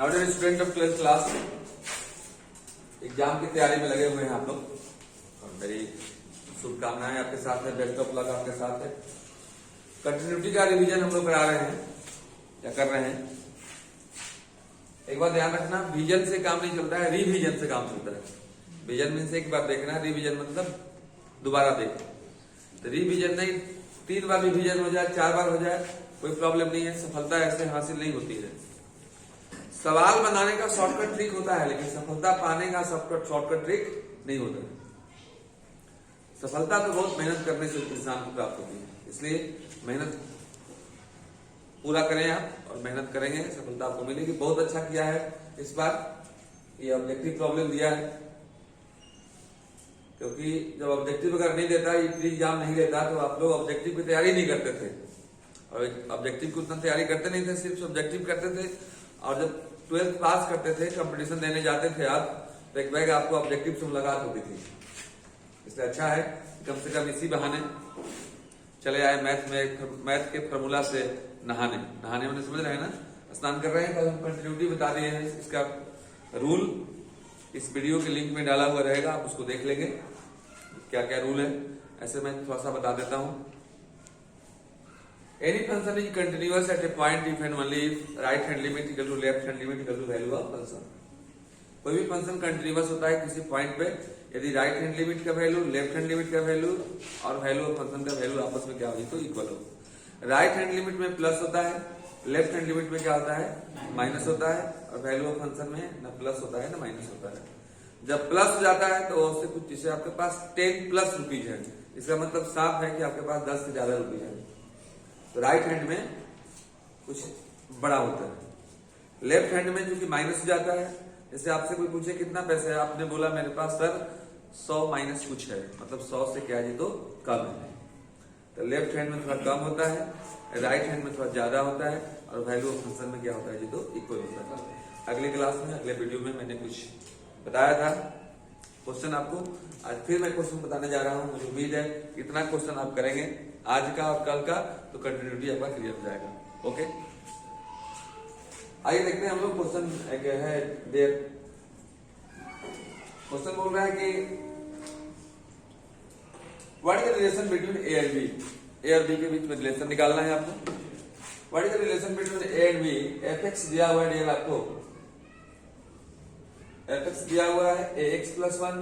Now dear student of 12th class, exam की तैयारी में लगे हुए हैं आप लोग और मेरी शुभकामनाएं आपके साथ है, बेस्ट ऑफ लक आपके साथ है। कंटिन्यूटी का रिवीजन हम लोग करा रहे हैं या कर रहे हैं। एक बात ध्यान रखना, विजन से काम नहीं चलता है, रिवीजन से काम चलता है। विजन मीन से एक बार देखना, रिवीजन मतलब दोबारा देखना। तो रिवीजन नहीं, 3 बार रिवीजन हो जाए, 4 बार हो जाए, कोई प्रॉब्लम नहीं है। सफलता ऐसे हासिल नहीं होती है। सवाल बनाने का शॉर्टकट ट्रिक होता है, लेकिन सफलता पाने का शॉर्टकट ट्रिक नहीं होता है। सफलता तो बहुत मेहनत करने से इंसान को प्राप्त होती है, इसलिए मेहनत पूरा करें आप और मेहनत करेंगे, सफलता आपको मिलेगी। बहुत अच्छा किया है इस बार, ये ऑब्जेक्टिव प्रॉब्लम दिया है, क्योंकि जब ऑब्जेक्टिव अगर नहीं देता, ये प्री एग्जाम नहीं देता, तो आप लोग ऑब्जेक्टिव की तैयारी नहीं करते थे और ऑब्जेक्टिव की उतना तैयारी करते नहीं थे, सिर्फ ऑब्जेक्टिव करते थे। और जब 12th पास करते थे, कंपटीशन देने जाते थे आप, तो एक बैग आपको ऑब्जेक्टिव से मुलाकात होती थी। इसलिए अच्छा है कम से कम इसी बहाने चले आए मैथ के फॉर्मूला से नहाने में समझ रहे हैं ना, स्नान कर रहे हैं। कल हम कंटिन्यूटी बता दिए हैं, इसका रूल इस वीडियो के लिंक में डाला हुआ रहेगा, आप उसको देख लेंगे क्या क्या रूल है। ऐसे मैं थोड़ा सा बता देता हूं। Any function is continuous at a point if and only if right hand limit equal to left hand limit equal to value of function. कोई भी फंक्शन कंटिन्यूअस होता है किसी पॉइंट पे यदि राइट हैंड लिमिट का वैल्यू, लेफ्ट हैंड लिमिट का value और वैल्यू ऑफ फंक्शन का वैल्यू आपस में क्या होगी तो इक्वल हो। राइट हैंड लिमिट में प्लस होता है, लेफ्ट हैंड लिमिट में क्या होता है माइनस होता है, और वैल्यू ऑफ फंक्शन में न प्लस होता है न माइनस होता है। जब प्लस हो जाता है तो उससे कुछ, जैसे आपके पास 10 प्लस रुपीज है, इसका मतलब साफ है कि आपके पास 10 से ज्यादा रुपीज है। तो राइट हैंड में कुछ बड़ा होता है। लेफ्ट हैंड में जो कि माइनस हो जाता है, जैसे आपसे कोई पूछे कितना पैसा है, आपने बोला मेरे पास सर 100 माइनस कुछ है, मतलब 100 से क्या है तो कम है। तो लेफ्ट हैंड में थोड़ा कम होता है, राइट हैंड में थोड़ा ज्यादा होता है, और वैल्यू ऑफ फंक्शन में क्या होता है जी तो इक्वल होता है। अगले क्लास में, अगले वीडियो में मैंने कुछ बताया था क्वेश्चन आपको, आज फिर मैं क्वेश्चन बताने जा रहा हूं। मुझे उम्मीद है इतना क्वेश्चन आप करेंगे आज का और कल का, तो कंटिन्यूटी आपका क्लियर हो जाएगा। ओके, आइए देखते हैं हम लोग क्वेश्चन है देर। क्वेश्चन बोल रहा है कि what is the relation between A and B. A और बी के बीच में रिलेशन निकालना है आपको। What is the relation between A and B. F x दिया हुआ है, आपको एफ एक्स दिया हुआ है A x plus 1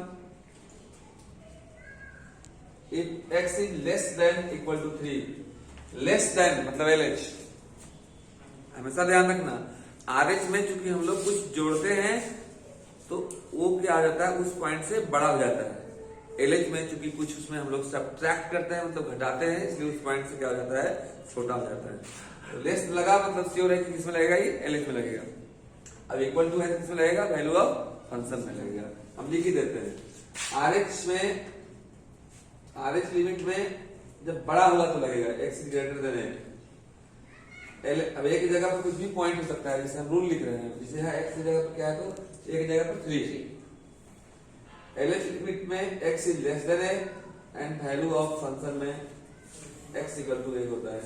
if x is less than equal to 3। Less than मतलब एल एच, हमेशा ध्यान रखना। आर एच में चूंकि हम लोग कुछ जोड़ते हैं तो वो क्या आ जाता है, उस पॉइंट से बड़ा हो जाता है। एल एच में चूंकि कुछ उसमें हम लोग सब्ट्रैक्ट करते हैं, मतलब घटाते हैं, इसलिए उस पॉइंट से क्या हो जाता है छोटा हो जाता है। तो लेस लगा मतलब श्योर है कि किसमें लगेगा, ये एल एच में लगेगा। अब इक्वल टू है किसमें लगेगा, वैल्यू ऑफ फंक्शन में लगेगा। हम लिख ही देते हैं आर एच में, आर एच लिमिट में जब बड़ा हुआ तो लगेगा एक्स ग्रेटर देन एल। अब एक जगह पर कुछ भी पॉइंट हो सकता है, जैसे हम रूल लिख रहे हैं, जैसे है एक्स की जगह पर क्या है तो एक जगह पर 3। एल एच लिमिट में x is less then a and value of function में एक्स इक्वल टू ए होता है।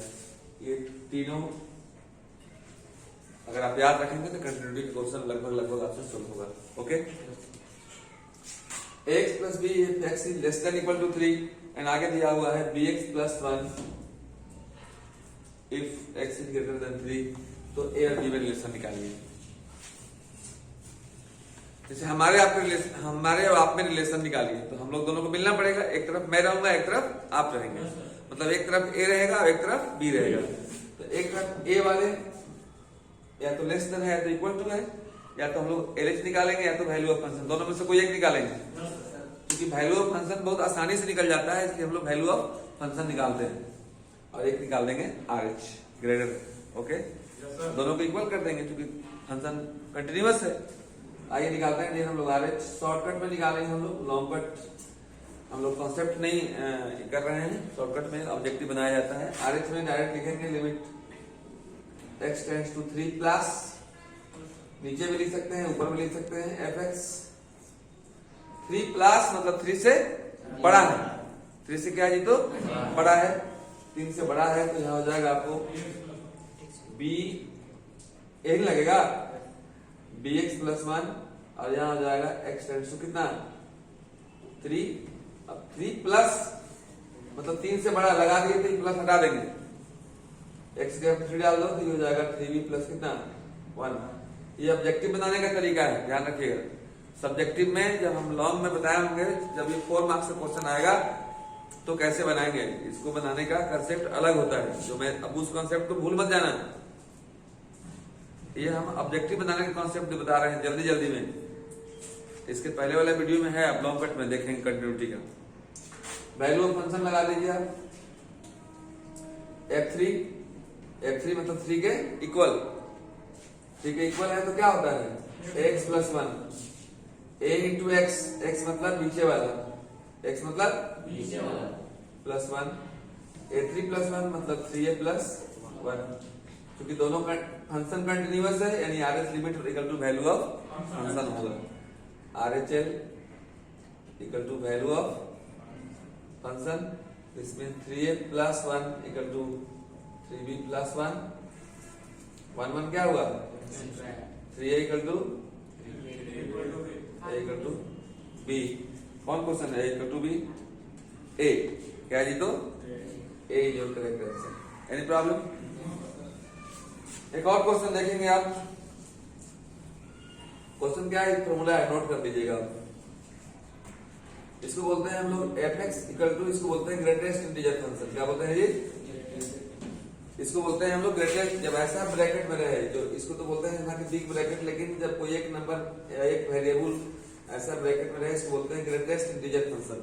ये तीनों अगर आप याद रखेंगे तो कंटिन्यूटी क्वेश्चन लगभग आपसे सोल्व होगा। Okay, X plus B X is less than equal to 3 and आगे दिया हुआ है B X plus 1 if x is greater than 3। तो ए और बी में रिलेशन निकालिए। जैसे हमारे और आप में रिलेशन निकालिए, तो हम लोग दोनों को मिलना पड़ेगा। एक तरफ मैं रहूंगा, एक तरफ आप रहेंगे, मतलब एक तरफ ए रहेगा और एक तरफ बी रहेगा। तो एक तरफ ए वाले या तो लेस देन है तो इक्वल टू है, या तो हम लोग एल एच निकालेंगे या तो वैल्यू ऑफ फंक्शन, दोनों में से कोई एक निकालेंगे। क्योंकि वैल्यू ऑफ फंक्शन बहुत आसानी से निकल जाता है, इसलिए हम लोग वैल्यू ऑफ फंक्शन निकालते हैं और एक निकाल देंगे आर एच ग्रेटर। ओके, दोनों को इक्वल कर देंगे क्योंकि फंक्शन कंटिन्यूअस है। आइए निकालते हैं हम लोग आर एच। शॉर्टकट में निकालेंगे हम लोग, लॉन्ग कट हम लोग कॉन्सेप्ट नहीं कर रहे हैं, शॉर्टकट में ऑब्जेक्टिव बनाया जाता है। आर एच में डायरेक्ट लिखेंगे limit X tends to 3 plus, नीचे भी लिख सकते हैं ऊपर भी लिख सकते हैं, एफ एक्स 3 प्लस मतलब 3 से बड़ा है। 3 से क्या है जी तो बड़ा है, 3 से बड़ा है, तो यहां हो जाएगा आपको बी, यही लगेगा bx प्लस 1 और यहाँ हो जाएगा x टेंड्स टू कितना 3। अब 3 प्लस मतलब 3 से बड़ा लगा दिए 3 प्लस हटा देंगे, x के 3 डाल दो तो ये हो जाएगा 3b प्लस कितना 1। ये ऑब्जेक्टिव बनाने का तरीका है, ध्यान रखिएगा। सब्जेक्टिव में जब हम लॉन्ग में बताए होंगे, जब ये 4 मार्क्स का क्वेश्चन आएगा तो कैसे बनाएंगे, इसको बनाने का कंसेप्ट अलग होता है, जो मैं अब उस कंसेप्ट को भूल मत जाना। ये हम ऑब्जेक्टिव बनाने का कंसेप्ट बता रहे हैं जल्दी जल्दी में। इसके पहले वाले वीडियो में है, आप लॉन्ग कट में देखेंगे कंटिन्यूटी का। वैल्यू ऑफ फंक्शन लगा लीजिए आप, f3 मतलब 3 के इक्वल, 3 के इक्वल है तो क्या होता है x plus 1 a into x, x मतलब नीचे वाला, x मतलब नीचे वाला प्लस 1, a3 प्लस 1 मतलब 3a प्लस 1। क्योंकि दोनों फंक्शन कंटिन्यूअस है, यानी RHS limit equal to value of function होगा। RHL equal to value of function, इसमें 3a plus 1 equal to 3b plus 1, 1 क्या हुआ 3a equal to a equal to b। कौन क्वेश्चन है इक्वल टू b, a क्या जी, तो a is your correct answer. Any problem? एक और क्वेश्चन देखेंगे आप। क्वेश्चन क्या है, फॉर्मूला है, नोट कर लीजिएगा। इसको बोलते हैं हम लोग fx इक्वल टू, इसको बोलते हैं ग्रेटेस्ट इंटीजर फंक्शन। क्या बोलते हैं जी, इसको बोलते हैं हम लोग ग्रेटेस्ट। जब ऐसा ब्रैकेट में रहे, जो इसको तो बोलते हैं ना कि बिग ब्रैकेट, लेकिन जब कोई एक नंबर या एक वेरिएबल ऐसा ब्रैकेट में रहे, इसको बोलते हैं ग्रेटेस्ट इंटीजर फंक्शन।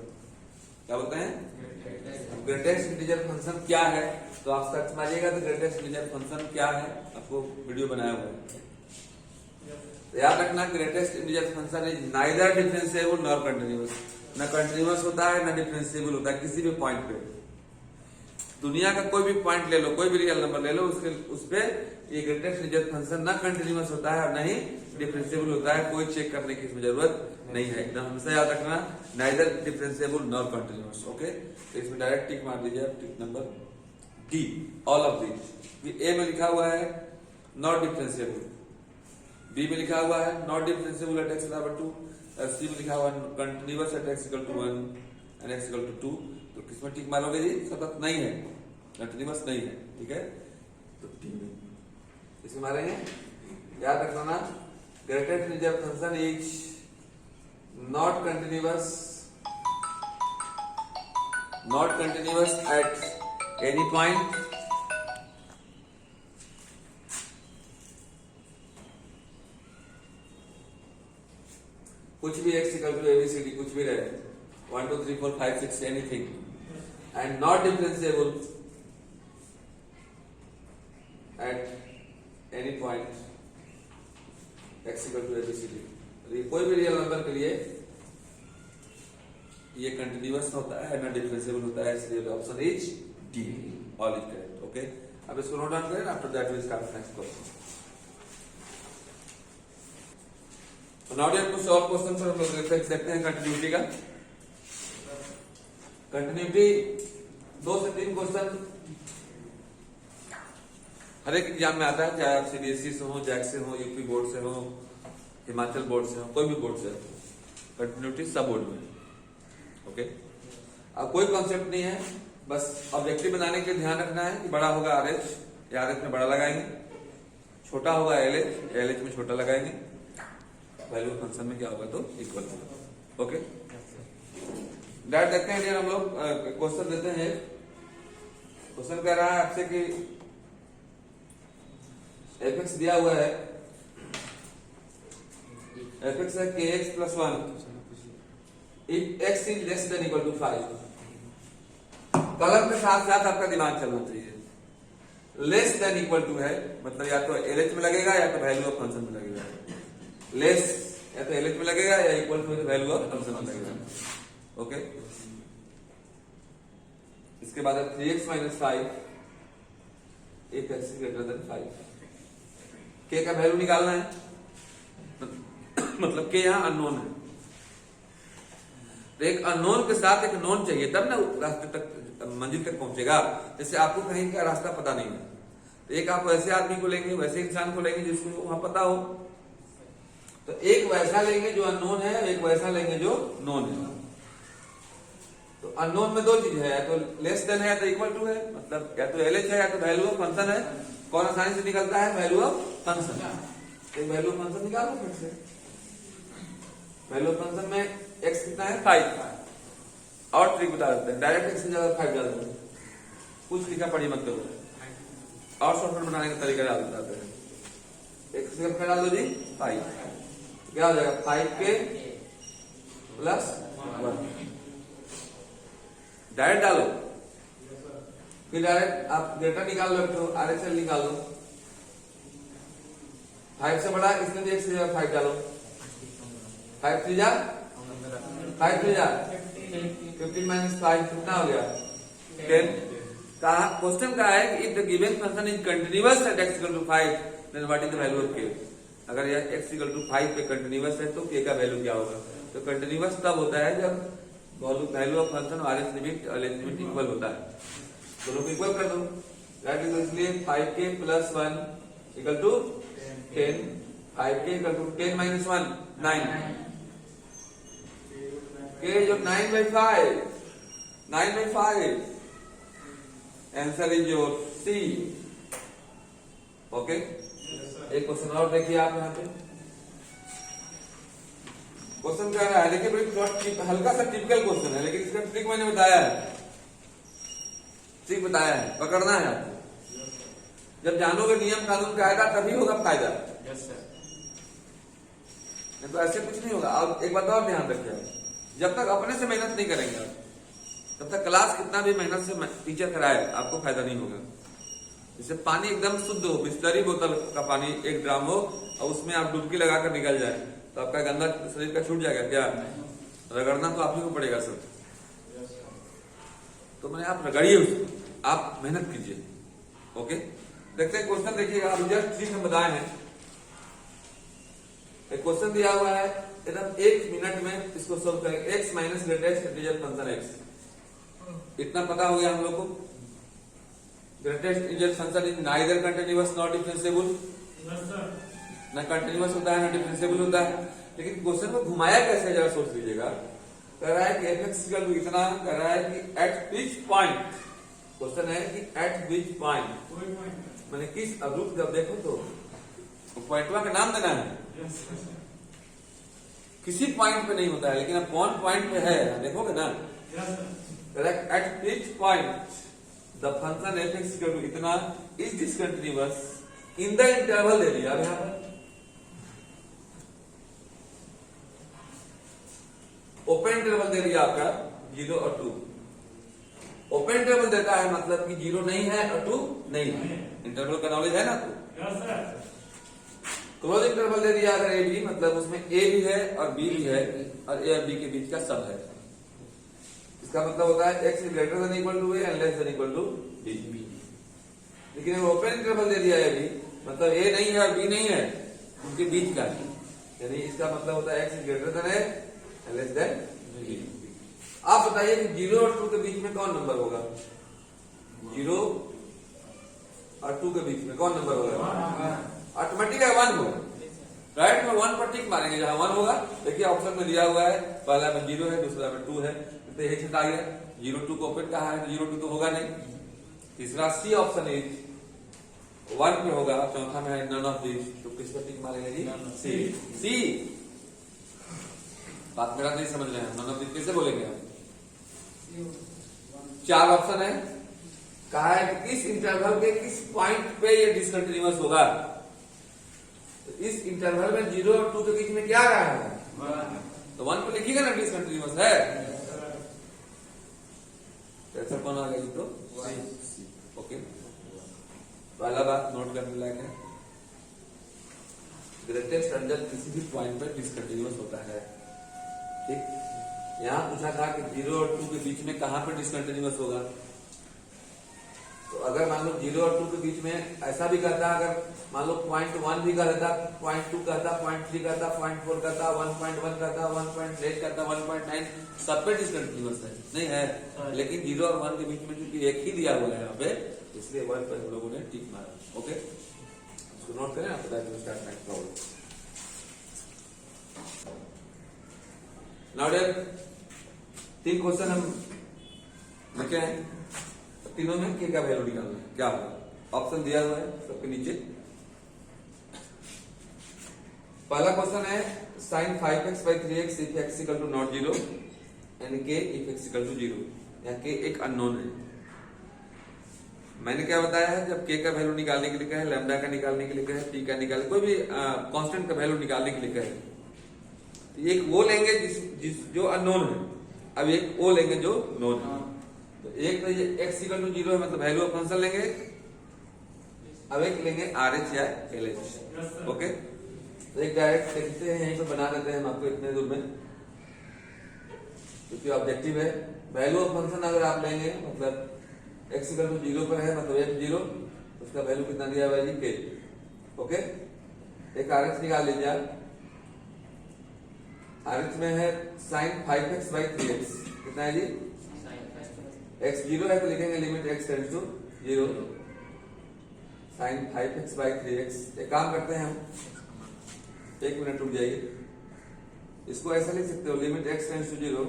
क्या बोलते हैं ग्रेटेस्ट इंटीजर फंक्शन क्या है, तो आप सर्च मारिएगा तो ग्रेटेस्ट इंटीजर फंक्शन क्या है, आपको वीडियो बनाया हुआ है। याद रखना, greatest integer function is neither differentiable nor continuous. ना कंटिन्यूअस होता है ना डिफरेंशिएबल होता है किसी भी पॉइंट पे। दुनिया का कोई भी पॉइंट ले लो, कोई भी रियल नंबर ले लो, उसके उस पे ये ग्रेटेस्ट इंटीजर फंक्शन ना कंटिन्यूअस होता है और ना ही डिफरेंशिएबल होता है। कोई चेक करने की इसमें जरूरत नहीं है, एकदम हमेशा याद रखना, neither differentiable nor continuous. Okay, तो इसमें डायरेक्ट टिक मार दीजिए आप, tick number D, all of these. A में लिखा हुआ है नॉट डिफरेंशिएबल, बी में लिखा हुआ है नॉट डिफरेंशिएबल एट x बराबर 2, सी में लिखा हुआ है continuous at x equal to 1 and x equal to 2। तो किसमें टिक मारोगे जी, सतत नहीं है, कंटिन्यूअस नहीं है, ठीक है, तो डी में इसमें मारेंगे। याद रखना ना, greatest integer function is not continuous at any point कुछ भी x इक्वल टू ABCD कुछ भी रहे, 1 2 3 4 5 6 anything, and not differentiable at any point x equal to ABCD। कोई भी रियल नंबर के लिए ये कंटिन्यूअस होता है ना डिफरेंशिएबल होता है, इसलिए option is D, all is correct. Okay, अब इसको नोट डाउन करें, after that we start next question. Now we have to solve question for हम लोग देखते हैं कंटिन्यूटी का। कंटिन्यूटी 2 से 3 क्वेश्चन हर एक एग्जाम में आता है, चाहे आप CBSE से हो, जैक से हो, यूपी बोर्ड से हो, हिमाचल बोर्ड से हो, कोई भी बोर्ड से हो, कंटिन्यूटी सब बोर्ड में। ओके, अब कोई कॉन्सेप्ट नहीं है, बस ऑब्जेक्टिव बनाने के ध्यान रखना है कि बड़ा होगा RH, RH में बड़ा लगाएंगे, छोटा होगा LH में छोटा लगाएंगे, वैल्यू फंक्शन में क्या होगा तो इक्वल होगा। ओके, डायरेक्ट देखते हैं, हम लोग क्वेश्चन देते हैं। क्वेश्चन कह रहा है आपसे कि fx दिया हुआ है, fx है kx प्लस 1 if x is less than equal to 5। कलम के साथ साथ आपका दिमाग चलना चाहिए। लेस देन इक्वल टू है मतलब या तो LH में लगेगा या तो वैल्यू ऑफ फंक्शन में लगेगा। लेस या तो LH में लगेगा या equal to value of function में लगेगा। ओके, इसके बाद 3x minus 5 if x greater than 5। k का वैल्यू निकालना है, मतलब k यहाँ अननोन है, तो एक अननोन के साथ एक नोन चाहिए तब ना रास्ते तक मंजिल तक पहुंचेगा। जैसे आपको कहीं का रास्ता पता नहीं है, तो एक आप वैसे आदमी को लेंगे, वैसे इंसान को लेंगे जिसको वहां पता हो, तो एक वैसा लेंगे जो अननोन है, एक वैसा लेंगे जो नोन है। तो अननोन में दो चीज है, या तो लेस देन है या तो इक्वल टू है, मतलब या तो एलएच है या तो वैल्यू ऑफ फंक्शन है। कौन आसानी से निकलता है? Value of function. तो वैल्यू ऑफ फंक्शन निकालो फिर से। वैल्यू ऑफ फंक्शन में एक्स कितना है? 5। और ट्रिक बता देते हैं, डायरेक्ट एक्स की जगह 5 डाल देते हैं, कुछ लिखा पढ़ी मत करो। और शॉर्टकट बनाने का तरीका डाल देते हैं। एक्स की जगह डाल दो जी 5, क्या हो जाएगा? 5k plus 1। डायरेक्ट डालो, फिर डायरेक्ट आप डेटा निकाल लो, तो RHL निकाल लो। 5 से बड़ा, इसमें भी 1 से 5 डालो। 5 3 जा 15 माइनस 5 कितना हो गया? 10। कहा क्वेश्चन का है कि if the given function is continuous at x equal to 5 then what is the value of k। अगर यह x इक्वल टू 5 पे कंटिन्यूअस है तो k का वैल्यू क्या होगा? तो कंटिन्यूअस तब होता है जब वैल्यू ऑफ फंक्शन और RH लिमिट और LH लिमिट इक्वल होता है। दोनों को इक्वल कर दो, राइट। तो इसलिए 5k plus 1 equal to 10, 5k equal to 10 minus 1 9, k जो 9/5, 9/5। Answer is your C। Okay, एक क्वेश्चन और देखिए आप यहाँ पे। क्वेश्चन क्या है, देखिए बड़ी हल्का सा टिपिकल क्वेश्चन है, लेकिन इसका ट्रिक मैंने बताया है, ट्रिक बताया है, पकड़ना है आपको। जब जानोगे नियम कानून कायदा तभी होगा फायदा। नहीं तो ऐसे कुछ नहीं होगा। अब एक बात और ध्यान रखिए, जब तक अपने से मेहनत नहीं करेंगे आप, तब तक क्लास कितना भी मेहनत से टीचर कराए आपको फायदा नहीं होगा। जैसे पानी एकदम शुद्ध हो, बिस्लरी बोतल का पानी 1 ड्राम हो और उसमें आप डुबकी लगाकर निकल जाए तो आपका गंदा शरीर का छूट जाएगा क्या? रगड़ना तो आप ही को पड़ेगा सर। तो मैंने आप रगड़िए उसको, आप मेहनत कीजिए। ओके, देखते हैं क्वेश्चन। देखिएगा, आप जस्ट ट्रिक हम बताए हैं। एक क्वेश्चन दिया हुआ है, एकदम 1 मिनट में इसको सोल्व करेंगे। x minus greatest integer function x, इतना पता हो गया हम लोग को। Greatest integer function is neither continuous not differentiable, ना कंटिन्यूअस होता है ना डिफरेंशिएबल होता है। लेकिन क्वेश्चन को घुमाया कैसे, जरा सोच लीजिएगा। कह रहा है कि fx इक्वल टू इतना, कह रहा है कि एट विच पॉइंट, क्वेश्चन है कि एट विच पॉइंट मैंने किस, अब रुक जब देखो तो पॉइंटवा का नाम देना है। किसी पॉइंट पे नहीं होता है, लेकिन अब कौन पॉइंट पे है देखोगे ना। Correct, at which point the function fx equal to इतना is discontinuous in the interval दे दिया। अब यहां पर ओपन इंटरवल दे दिया आपका 0 और 2। ओपन इंटरवल देता है मतलब कि 0 नहीं है और 2 नहीं है। इंटरवल का नॉलेज है ना? तो क्लोज इंटरवल दे दिया अगर ए बी, मतलब उसमें ए भी है और बी भी है और ए और बी के बीच का सब है। इसका मतलब होता है x is greater than equal to a and less than equal to b. लेकिन ओपन इंटरवल दे दिया है बी, मतलब ए नहीं है और बी नहीं है, उनके बीच का, यानी इसका मतलब होता है x is greater than a and less than b. आप बताइए कि 0 और 2 के बीच में कौन नंबर होगा? 0 और 2 के बीच में कौन नंबर होगा? ऑटोमेटिक 1 होगा, राइट। में 1 पर टिक मारेंगे जहां 1 होगा। देखिए ऑप्शन में दिया हुआ है, पहला में 0 है, दूसरा में 2 है, तो यही छटा गया। 0 2 को ओपन कहा है, 0 2 तो होगा नहीं। तीसरा सी ऑप्शन इज 1 पे होगा, चौथा में है नन ऑफ दिस, तो किस पर टिक मारेंगे जी? सी। सी बात मेरा नहीं समझ रहे हैं, नन ऑफ दिस कैसे बोलेंगे आप? 4 ऑप्शन है, कहा है कि किस इंटरवल के किस पॉइंट पे ये डिसकंटिन्यूअस होगा। तो इस इंटरवल में 0 और 2 के बीच में क्या आ रहा है? तो 1 पे लिखिएगा ना डिसकंटिन्यूअस है। आंसर कौन आ गया? तो सी। ओके, पहला बात नोट करने लायक है, ग्रेटेस्ट अंडर किसी भी पॉइंट पर डिसकंटिन्यूअस होता है। ठीक, यहां पूछा था कि 0 और 2 के बीच में कहां पर डिसकंटिन्यूअस होगा। तो अगर मान लो 0 और 2 के बीच में ऐसा भी करता, अगर मान लो पॉइंट 1 भी कहता, पॉइंट 2 कहता, पॉइंट 3 कहता, पॉइंट 4 कहता, 1.1 कहता, 1.8 कहता, 1.9, सब पे डिसकंटिन्यूअस है नहीं है। लेकिन 0 और 1 के बीच में क्योंकि एक ही दिया हुआ है यहाँ पे, इसलिए 1 पर हम लोगों ने टिक मारा। ओके, इसको नोट करें, आपको start next problem. Now dear 3 question हम लिखे हैं, तीनों में के का वैल्यू निकालना है। क्या होगा, ऑप्शन दिया हुआ है सबके नीचे। पहला क्वेश्चन है sin 5x/3x if x equal to not 0 and k if x equal to 0। यहाँ k एक अननोन है। मैंने क्या बताया है, जब k का वैल्यू निकालने के लिए कहे, लैम्डा का निकालने के लिए कहे, p का निकालने, कोई भी कांस्टेंट का वैल्यू निकालने के लिए कहे, तो एक वो लेंगे जिस जो अननोन है, अब एक वो लेंगे जो नोन है। तो एक तो ये x इक्वल टू 0 है, मतलब वैल्यू ऑफ फंक्शन लेंगे। अब एक लेंगे RH या LH। ओके, तो एक डायरेक्ट देखते हैं, यहीं पे बना देते हैं हम आपको इतने दूर में, क्योंकि ऑब्जेक्टिव है। वैल्यू ऑफ फंक्शन अगर आप लेंगे, मतलब x इक्वल टू 0 पर है, मतलब f0, उसका वैल्यू कितना दिया हुआ है जी, k। ओके, एक RH निकाल लीजिए आप। RH में है sin 5x/3x, कितना है जी, x 0 है तो लिखेंगे limit x tends to 0 sin 5x/3x। एक काम करते हैं हम, 1 मिनट रुक जाइए, इसको ऐसा लिख सकते हो, लिमिट x टेंड्स टू 0,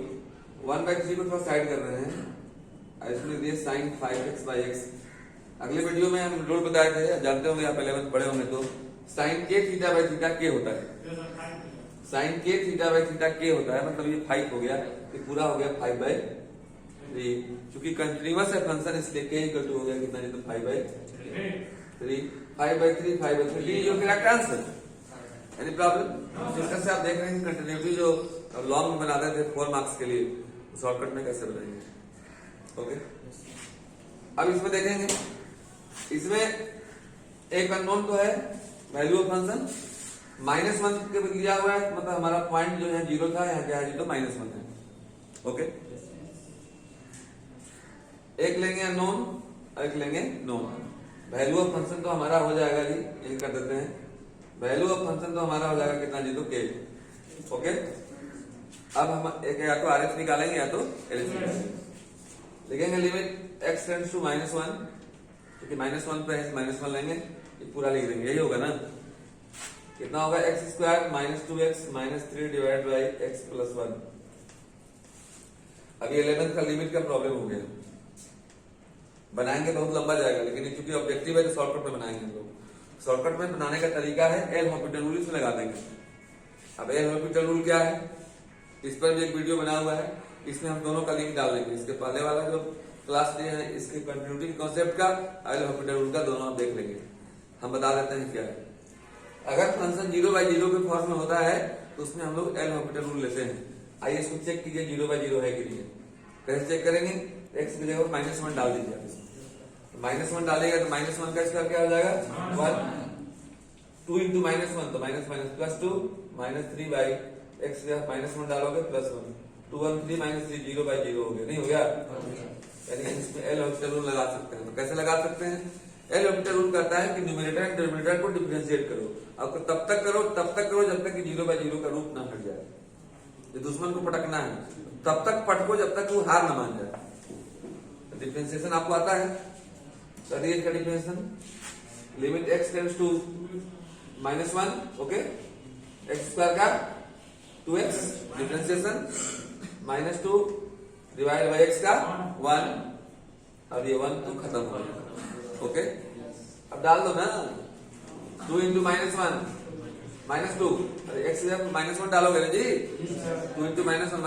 1/3 को थोड़ा साइड कर रहे हैं, इसको लिख दिए sin 5x/x। अगले वीडियो में हम रूल बताए थे, जानते होंगे आप 11th पढ़े होंगे, तो sin k थीटा/थीटा k होता है, sin k थीटा/थीटा k होता है, मतलब ये 5 हो गया, ये पूरा हो गया 5/3। क्योंकि कंटिन्यूअस है फंक्शन, इसलिए k इक्वल टू हो गया कितना जी, तो 5/3, 5/3, 5/3, D your correct answer. Any problem? जिस तरह से आप देख रहे हैं कंटिन्यूटी जो लॉन्ग में बनाते थे 4 मार्क्स के लिए, शॉर्टकट में कैसे बनाएंगे। ओके, अब इसमें देखेंगे, इसमें एक अननोन तो है, वैल्यू ऑफ फंक्शन -1 के लिया हुआ है, मतलब हमारा पॉइंट जो है 0 था, यहाँ क्या है जी, तो -1 है। ओके, एक लेंगे अननोन, एक लेंगे नोन। वैल्यू ऑफ फंक्शन तो हमारा हो जाएगा जी, यही कर देते हैं, वैल्यू ऑफ फंक्शन तो हमारा हो जाएगा कितना जी, तो k। ओके, अब हम एक या तो RH निकालेंगे या तो LH निकालेंगे। लिखेंगे लिमिट x टेंड्स टू -1, क्योंकि -1 पे है, -1 लेंगे, ये पूरा लिख देंगे, यही होगा ना। कितना होगा, x² - 2x - 3 divide by x + 1। अभी 11th का लिमिट का प्रॉब्लम हो गया, बनाएंगे बहुत लंबा जाएगा, लेकिन चूंकि ऑब्जेक्टिव है तो शॉर्टकट में बनाएंगे हम लोग। शॉर्टकट में बनाने का तरीका है एल हॉस्पिटल रूल, इसमें लगा देंगे। अब एल हॉस्पिटल रूल क्या है, इस पर भी एक वीडियो बना हुआ है, इसमें हम दोनों का लिंक डाल देंगे। इसके पहले वाला जो क्लास दिए हैं, इसके कंटिन्यूटी कॉन्सेप्ट का, एल हॉस्पिटल रूल का, दोनों आप देख लेंगे। हम बता देते हैं क्या है। अगर फंक्शन 0/0 के फॉर्म में होता है तो उसमें हम लोग एल हॉस्पिटल रूल लेते हैं। आइए इसको चेक कीजिए 0/0 है कि नहीं। कैसे चेक करेंगे, x की जगह -1 डाल दीजिए आप, -1 डालेगा तो -1 का स्क्वायर क्या हो जाएगा, 1, 2 × -1 तो -2 -3 बाई x -1 डालोगे +1, 2 1 3 -3 0/0 हो गया, नहीं हो गया। यानी इसमें एल हॉस्पिटल रूल लगा सकते हैं। तो कैसे लगा सकते हैं, एल हॉस्पिटल रूल करता है कि न्यूमरेटर एंड डिनोमिनेटर को डिफरेंशिएट करो, आपको तब तक करो जब तक कि 0/0 का रूप ना हट जाए। ये दुश्मन को पटकना है, तब तक पटको जब तक वो हार न मान जाए। डिफरेंशिएशन आपको आता है, करिए इसका differentiation. Limit x tends to -1, okay, x² का 2x differentiation, -2 divide by x का 1। अब ये 1 तो खत्म हो गया। ओके, अब डाल दो ना, 2 × -1 -2, x -1 डालोगे ना जी, 2 × -1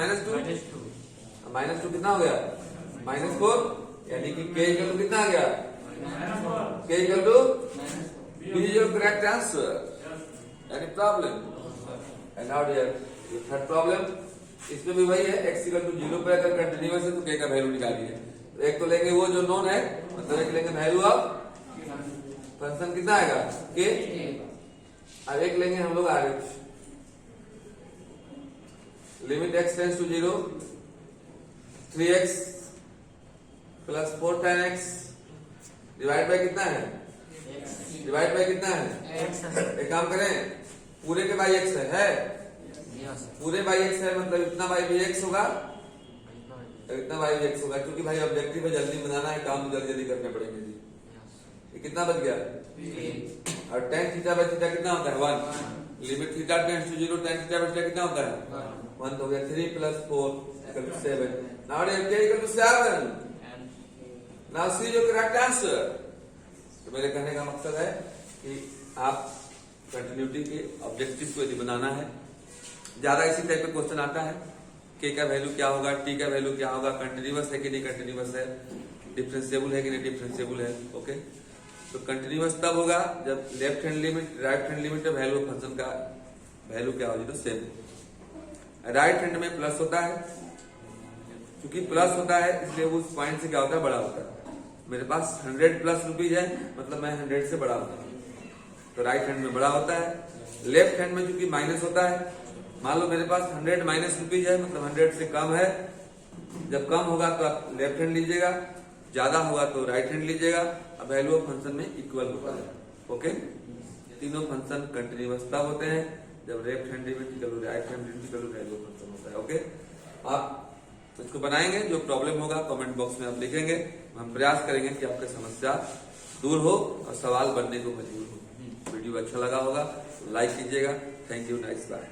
-2 कितना हो गया, -4, यानी कि k इक्वल टू कितना आ गया, k equal to B is your correct answer. Any problem? And now dear, third problem, इसमें भी वही है, x इक्वल टू 0 पे अगर कंटिन्यूअस है तो k का वैल्यू निकालिए। एक तो लेंगे वो जो नोन है, मतलब एक लेंगे वैल्यू ऑफ फंक्शन कितना आएगा, k। अब एक लेंगे हम लोग RH, limit x tends to 0, 3x + 4 tan x divide by कितना है, डिवाइड बाय कितना है, एक काम करें, पूरे के बाई x है, पूरे बाई x है, मतलब इतना बाई भी x होगा, इतना बाई भी x होगा, क्योंकि भाई ऑब्जेक्टिव है, जल्दी बनाना है, काम जल्दी जल्दी करने पड़ेंगे जी। ठीक कितना बच गया, और tan थीटा बाय थीटा कितना होता है 1, limit theta tends to 0 tan theta by theta कितना होता है 1, तो हो गया 3 + 4 = 7। Now k = 7। Now see your correct answer. तो मेरे कहने का मकसद है कि आप कंटिन्यूटी के ऑब्जेक्टिव को यदि बनाना है, ज्यादा इसी टाइप का क्वेश्चन आता है, k का वैल्यू क्या होगा, t का वैल्यू क्या होगा, कंटिन्यूअस है कि नहीं कंटिन्यूअस है, डिफरेंशिएबल है कि नहीं डिफरेंशिएबल है। ओके, तो कंटिन्यूअस तब होगा जब left hand limit right hand limit value function का वैल्यू क्या होगी तो सेम। राइट हैंड में प्लस होता है, क्योंकि प्लस होता है इसलिए उस पॉइंट से क्या होता है बड़ा होता है। मेरे पास 100+ रुपीज है, मतलब मैं 100 से बड़ा होता हूँ, तो राइट हैंड में बड़ा होता है। लेफ्ट हैंड में चूंकि माइनस होता है, मान लो मेरे पास 100- रुपीज है, मतलब 100 से कम है। जब कम होगा तो आप लेफ्ट हैंड लीजिएगा, ज्यादा होगा तो राइट हैंड लीजिएगा। अब वैल्यू ऑफ फंक्शन में इक्वल होता है। ओके, तीनों फंक्शन कंटिन्यूअस तब होते हैं जब left hand limit equal to right hand limit equal to value of function होता है। ओके, आप इसको बनाएंगे, जो प्रॉब्लम होगा कमेंट बॉक्स में आप लिखेंगे, हम प्रयास करेंगे कि आपकी समस्या दूर हो और सवाल बनने को मजबूर हो। वीडियो अच्छा लगा होगा तो लाइक कीजिएगा। Thank you, nice bye.